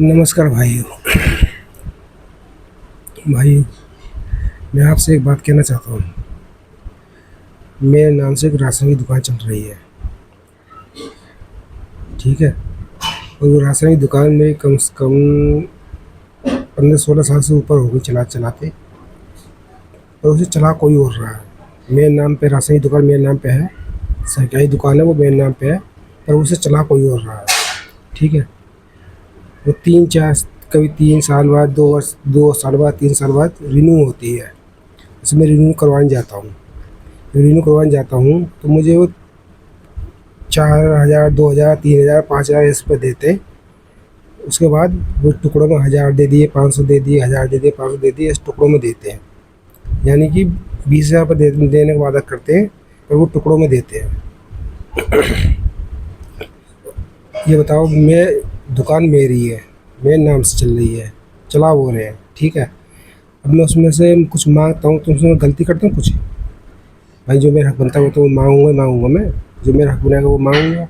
नमस्कार भाई। भाई, मैं आपसे एक बात कहना चाहता हूँ। मेरे नाम से एक राशन की दुकान चल रही है, ठीक है। और वो राशन की दुकान में कम से कम 15-16 साल से ऊपर हो गई चलाते, और उसे चला कोई और रहा है। मेरे नाम पे राशन की दुकान मेरे नाम पे है, सरकारी दुकान है वो मेरे नाम पे है, पर उसे चला कोई और रहा है, ठीक है। वो 3-4, कभी 3 साल बाद, 2 वर्ष, 2 साल बाद, 3 साल बाद रिन्यू होती है। उसमें रिन्यू करवाने जाता हूँ। रिन्यू करवाने जाता हूँ तो मुझे वो 4,000, 2,000, 3,000, 5,000 इस पे देते। उसके बाद वो टुकड़ों में 1,000 दे दिए, 500 दे दिए, 1,000 दे दिए, 500 दे दिए, इस टुकड़ों में देते हैं। यानी कि 20,000 रुपये देने का वादा करते हैं, पर वो टुकड़ों में देते हैं। ये बताओ, मैं दुकान मेरी है, मेरे नाम से चल रही है, चला वो रहे हैं, ठीक है। अब मैं उसमें से कुछ मांगता हूँ तो उसमें गलती करता हूँ कुछ? भाई, जो मेरा हक बनता है वो तो मांगूंगा मैं। जो मेरा हक बनेगा वो मांगूंगा।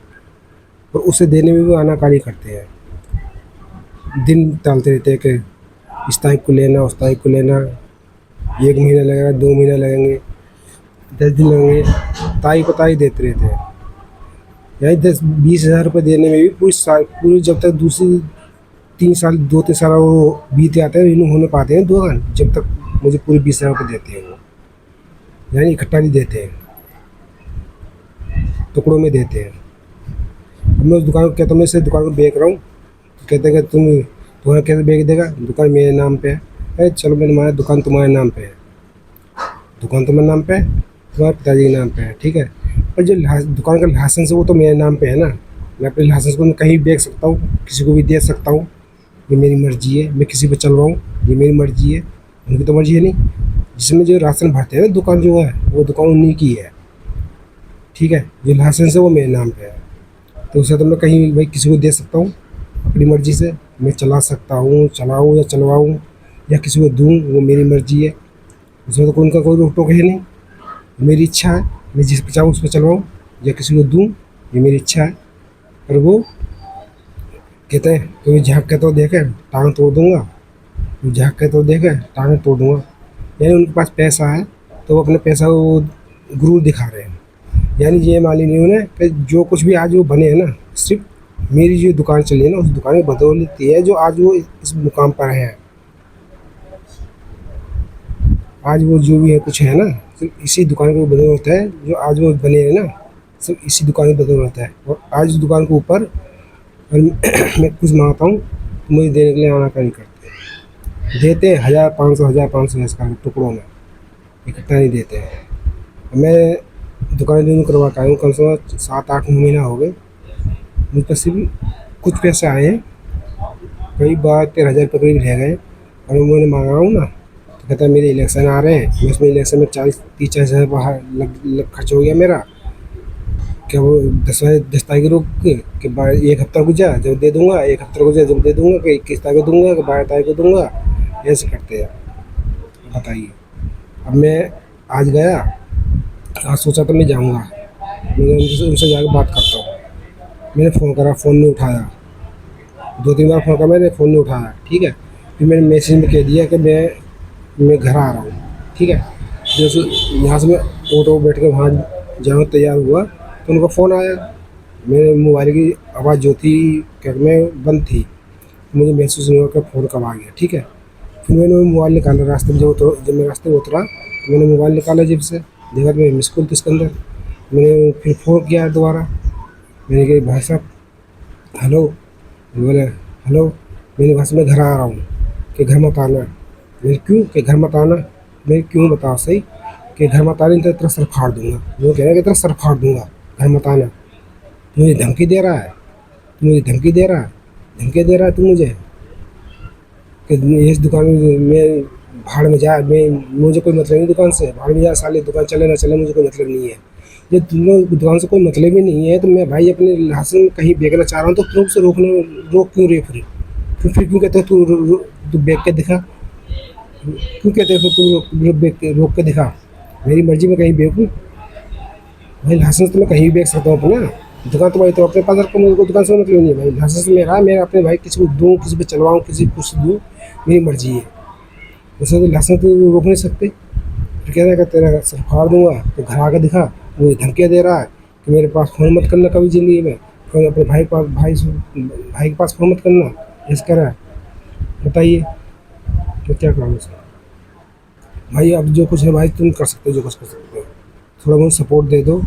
और उसे देने में भी आनाकानी करते हैं। दिन टालते रहते हैं कि इस तारीख को लेना, उस तारीख को लेना। 1 महीना लगेगा, 2 महीना लगेंगे, 10 दिन लगेंगे, तारीख को तारीख देते रहते हैं। यानी 10-20 हज़ार रुपये देने में भी पूरी जब तक दूसरी 3 साल, 2-3 साल वो बीत जाते हैं, रिन्यू होने पाते हैं दुकान, जब तक मुझे पूरे 20,000 रुपये देते हैं वो। यानी इकट्ठा नहीं देते हैं, टुकड़ों में देते हैं। अब मैं उस दुकान को कहता हूँ, मैं इस दुकान को बेच रहा हूँ, तो कहते हैं कि तुम्हारा कैसे बेच देगा, दुकान मेरे नाम पे है। अरे चलो, मैंने माना दुकान तुम्हारे नाम पे है, दुकान तुम्हारे नाम पे है, तुम्हारे पिताजी के नाम पे है, ठीक है। पर जो दुकान का लाइसेंस है वो तो मेरे नाम पे है ना। मैं अपने लाइसेंस को मैं कहीं भी बेच सकता हूँ, किसी को भी दे सकता हूँ। ये मेरी मर्ज़ी है, मैं किसी पे चलवाऊँ, ये मेरी मर्ज़ी है। उनकी तो मर्ज़ी है नहीं। जिसमें जो राशन भरते हैं ना, दुकान जो है वो दुकान उन्हीं की है, ठीक है। जो लाइसेंस है वो मेरे नाम पे है, तो उसे तो मैं कहीं भाई किसी को दे सकता हूँ अपनी मर्ज़ी से। मैं चला सकता हूँ, चलाऊँ या चलवाऊँ या किसी को दूँ, वो मेरी मर्ज़ी है। उसमें तो उनका कोई रोक टोक है नहीं। मेरी इच्छा है, मैं जिस पे चाहूँ उस पे चलवाऊँ या किसी को दूँ, ये मेरी इच्छा है। पर वो कहते हैं कभी झाँक के तो देखे टांग तोड़ दूँगा, कभी झाँक के तो देखे टांग तोड़ दूँगा। यानी उनके पास पैसा है तो वो अपने पैसा को वो गुरूर दिखा रहे हैं। यानी ये मालूम नहीं उन्हें कि जो कुछ भी आज वो बने हैं ना, सिर्फ मेरी जो दुकान चली है ना, उस दुकान की बदौलत ही है जो आज वो इस मुकाम पर है। आज वो जो भी है कुछ है ना, सिर्फ इसी दुकान की बदौलत है जो आज वो बने हैं ना, सिर्फ इसी दुकान की बदौलत है। और आज उस दुकान के ऊपर अगर मैं कुछ मांगता हूँ तो मुझे देने के लिए आनाकानी करते हैं। देते हैं 1,000, 500, 1,000, 500 इसका टुकड़ों में, इकट्ठा नहीं देते हैं। मैं दुकान रिन्यू करवा के आया हूँ, कम से कम 7-8 महीना हो गए। मुझ पर सिर्फ कुछ पैसे आए हैं, कई बार 13,000 रुपये करीब रह गए। और मैंने मांगा हूँ ना, तो कहता है मेरे इलेक्शन आ रहे हैं, मैं उसमें इलेक्शन में 30-40 हज़ार बाहर लग खर्च हो गया मेरा। क्या वो 10 तारीख रोक के बाद 1 हफ्ता गुजरा जब दे दूँगा, 1 हफ्ता गुजरा जब दे दूँगा, कि 21 तारीख को दूँगा, कि 12 तारीख को दूँगा, ऐसे करते हैं। बताइए। अब मैं आज गया, आज सोचा तो मैं जाऊँगा, मैंने उनसे उनसे जाकर बात करता हूँ। मैंने फ़ोन करा, फ़ोन नहीं उठाया। 2-3 बार फ़ोन करा, मैंने फ़ोन नहीं उठाया, ठीक है। फिर मैंने मैसेज में कह दिया कि मैं घर आ रहा हूँ, ठीक है। जैसे यहाँ से मैं ऑटो बैठ के वहाँ जाने को तैयार हुआ तो उनका फ़ोन आया। मेरे मोबाइल की आवाज़ जो थी क्या में बंद थी, मुझे महसूस नहीं हुआ कि फ़ोन कब आ गया, ठीक है। फिर मैंने वो मोबाइल निकाला रास्ते में, जब मैं रास्ते में उतरा तो मैंने मोबाइल निकाला जेब से, देखा तो मेरी मिस कॉल थी इसके अंदर। मैंने फिर फ़ोन किया दोबारा, मैंने कहा भाई साहब, हेलो। बोले हेलो। मैंने कहा मैं घर आ रहा हूँ, कि घर मत आना। मैंने क्यों, कि घर मत आना। मैं क्यों बताओ सही, कि घर मत आने तो तेरा सर फाड़ दूँगा। वो कह रहा है कि तेरा सर फाड़ दूँगा, घर मत आना। तू मुझे धमकी दे रहा है, तू मुझे धमकी दे रहा है, धमकी दे रहा है तू मुझे, कि इस दुकान में भाड़ में जा। मैं मुझे कोई मतलब नहीं दुकान से, भाड़ में जा साले, दुकान चले ना चले मुझे कोई मतलब नहीं है। जब तुम लोग दुकान से कोई मतलब ही नहीं है तो मैं भाई अपने लाइसेंस कहीं बेचना चाह रहा हूँ तो तुम से रोक क्यों रहे फिर क्यों कहते हो तू बेच के दिखा, क्यों कहते हो तू रोक के दिखा। मेरी मर्जी में कहीं बेचूँ भाई, लाइसेंस तो मैं कहीं भी बेच सकता हूँ अपना। दुकान तो भाई तो अपने पास रखो, मुझे कोई दुकान से मतलब नहीं है भाई। लाइसेंस मेरा है, मेरा अपने भाई किसी को दूँ, किसी पे चलवाऊँ, किसी को कुछ दूँ, मेरी मर्ज़ी है। उसमें तो लाइसेंस तो रोक नहीं सकते। फिर कह रहेगा तेरा सर फाड़ दूँगा, तो घर आके दिखा, मुझे धमकियाँ दे रहा है कि मेरे पास फ़ोन मत करना कभी ज़िंदगी में, कभी अपने भाई के पास फ़ोन मत करना, ऐसे कह रहा है। बताइए, तो क्या करूँ इसमें? भाई अब जो कुछ है भाई तुम कर सकते हो, जो कुछ कर सकते हो। थोड़ा बहुत सपोर्ट दे दो,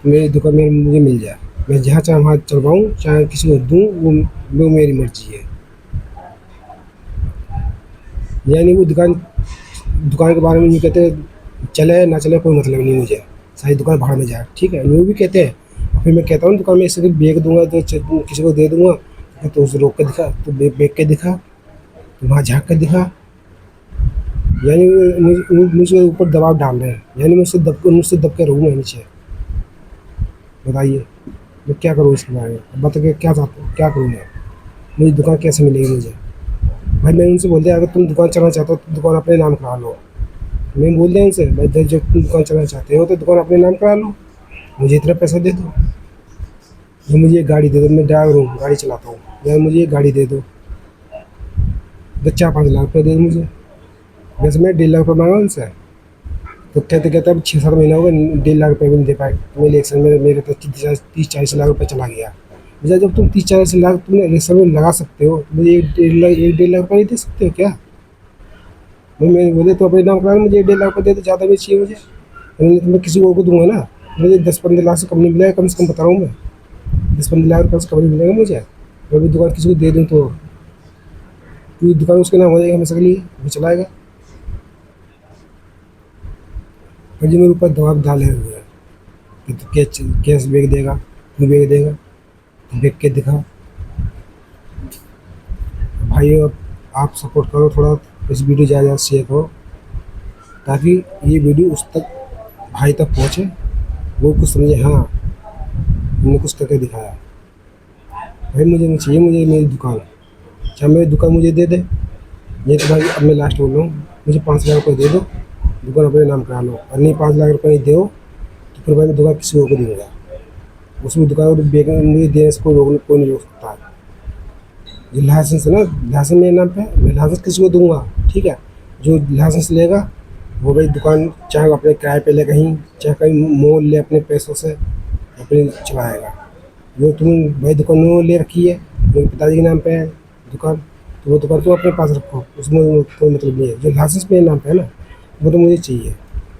मेरी दुकान में मुझे मिल जाए। मैं जहाँ चाहे वहाँ चलवाऊँ, चाहे किसी को दूँ, वो मेरी मर्ज़ी है। यानी वो दुकान दुकान के बारे में यूँ कहते हैं, चले ना चले कोई मतलब नहीं मुझे, सारी दुकान भाड़ में जाए, ठीक है? यूँ भी कहते हैं। और फिर मैं कहता हूँ दुकान में ऐसे बेच दूँगा तो किसी को दे दूँगा, तो उसे रोक के दिखा, तो बेच के दिखा, तो वहाँ झाँक के दिखा। यानी वो मुझे ऊपर दबाव डाल रहे हैं, यानी मुझसे दब के रहूँ मैं नीचे। बताइए, मैं क्या करूँ इसके बारे में? अब बताइए क्या चाहते हो, क्या करूँ मैं? मेरी दुकान कैसे मिलेगी मुझे? भाई मैंने उनसे बोल दिया अगर तुम दुकान चलाना चाहते हो तो दुकान अपने नाम करा लो। मैंने बोल दिया उनसे, भाई जब तुम दुकान चलाना चाहते हो तो दुकान अपने नाम करा लो, मुझे इतना पैसा दे दो, या मुझे एक गाड़ी दे दो, मैं ड्राइवर हूँ, गाड़ी चलाता हूँ, या मुझे एक गाड़ी दे दो, तो 4-5 लाख रुपये दे दो मुझे। वैसे मैं 1.5 लाख रुपये मांगा उनसे, तो कहते कहते अब 6-7 महीना हो गए, 1.5 लाख रुपये भी नहीं दे पाए। मेरे इलेक्शन में मेरे तो 30-40 लाख रुपये चला गया। भैया जब तुम 30-40 लाख तुमने इलेक्शन में लगा सकते हो, मुझे 1-1.5 लाख रुपये नहीं दे सकते हो क्या? मैं बोले तो अपने नाम करा लो, मुझे 1.5 लाख रुपये दे दो, ज़्यादा भी चाहिए मुझे। मैं किसी और को दूंगा ना, मुझे 10-15 लाख से कम नहीं मिलेगा, कम से कम बता रहा हूँ मैं। 10-15 लाख रुपये से कम नहीं मिलेगा मुझे। मैं भी दुकान किसी को दे दूँ तो पूरी दुकान उसके नाम हो जाएगी हमेशा के लिए, वो चलाएगा। और जो मेरे ऊपर दबाव डाले हुए हैं कि तू कैश बेच देगा, तू बेच देगा, तू बेच के दिखा। भाई अब आप सपोर्ट करो थोड़ा, इस वीडियो ज़्यादा ज़्यादा शेयर करो, ताकि ये वीडियो उस तक भाई तक पहुँचे, वो कुछ समझे, हाँ मैंने कुछ करके दिखाया। भाई मुझे नहीं चाहिए, मुझे मेरी दुकान, चाहे मेरी दुकान मुझे दे दे, ये तो भाई अब मैं लास्ट बोल रहा हूँ, मुझे 5 लाख रुपये दे दो, दुकान अपने नाम करा लो। और नहीं 5 लाख रुपये नहीं दो तो फिर भाई मैं दुकान किसी और को दूँगा। उसमें दुकान को मुझे देने से कोई नहीं रोक सकता है। जो लाइसेंस है ना, लाइसेंस मेरे नाम पे है, मैं लाइसेंस किसी को दूंगा, ठीक है? जो लाइसेंस लेगा वो भाई दुकान चाहे वो अपने किराए पे ले कहीं, चाहे कहीं मोल ले अपने पैसों से, अपने चलाएगा। जो तुम भाई दुकान उन्होंने ले रखी है, मेरे पिताजी के नाम पे है दुकान, तो वो दुकान तुम अपने पास रखो, उसमें कोई मतलब नहीं है। जो लाइसेंस मेरे नाम पे है ना, वो तो मुझे चाहिए।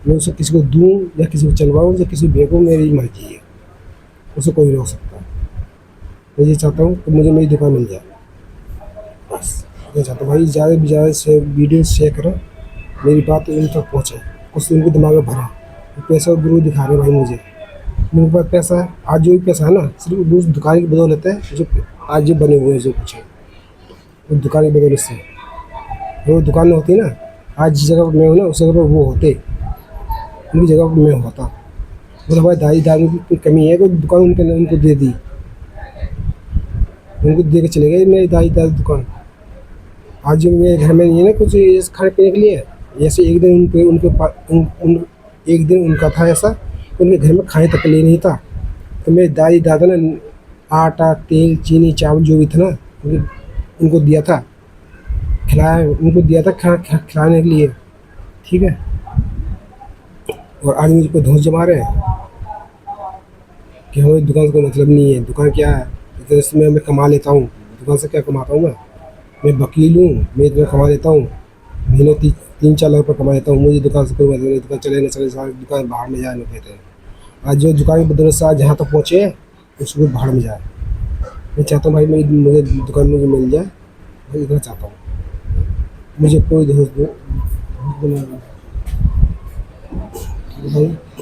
मैं उसे किसी को दूँ या किसी को चलवाऊँ या किसी को बेचूँ, मेरी मर्जी है, उसे कोई नहीं रोक सकता। मैं ये चाहता हूँ कि मुझे मेरी दुकान मिल जाए, बस इतना चाहता हूँ। भाई ज़्यादा से ज़्यादा से वीडियो शेयर करो, मेरी बात उन तक पहुँचे, कुछ उनके दिमाग में भरे। वो पैसा और गुरु दिखा रहे हैं भाई मुझे, मेरे पास पैसा है, आज जो भी पैसा है ना सिर्फ उस दुकान की बदौलत है, जो आज जो बने हुए हैं जो कुछ है, उस दुकान की बदौलत से। अगर वो दुकान नहीं होती ना, आज जिस जगह पर मैं हूँ ना उस जगह पर वो होते, उनकी जगह पर मैं होता। बोला भाई दादी दादी की कोई कमी है, कोई दुकान उनको दे दी, उनको दे के चले गए मेरी दादी दादी दुकान। आज जो मेरे घर में नहीं है ना कुछ ऐसे खाने पीने के लिए, जैसे एक दिन उनके पास एक दिन उनका था ऐसा, उनके घर में खाने तक के लिए नहीं था, तो मेरे दादी दादा ने आटा तेल चीनी चावल जो भी था ना उनको दिया था, खिलाया, उनको दिया था खिलाने के लिए, ठीक है? और आज मुझे को धौंस जमा रहे हैं कि हमारी दुकान से कोई मतलब नहीं है। दुकान क्या है, इतने से मैं कमा लेता हूँ, दुकान से क्या कमाता हूँ मैं वकील हूँ, मैं इतना कमा लेता हूँ, महीने 3-4 लाख रुपये कमा लेता हूँ, मुझे दुकान से कोई मतलब नहीं। दुकान चले ना चले, सारी दुकान बाहर में जाए ना कहते हैं। आज जो दुकान की बदौलत से आज जहाँ तक पहुँचे हैं, उसको बाहर में जाए। मैं चाहता हूँ भाई मुझे दुकान मुझे मिल जाए, मैं इतना चाहता हूँ। मुझे कोई दोस्त भाई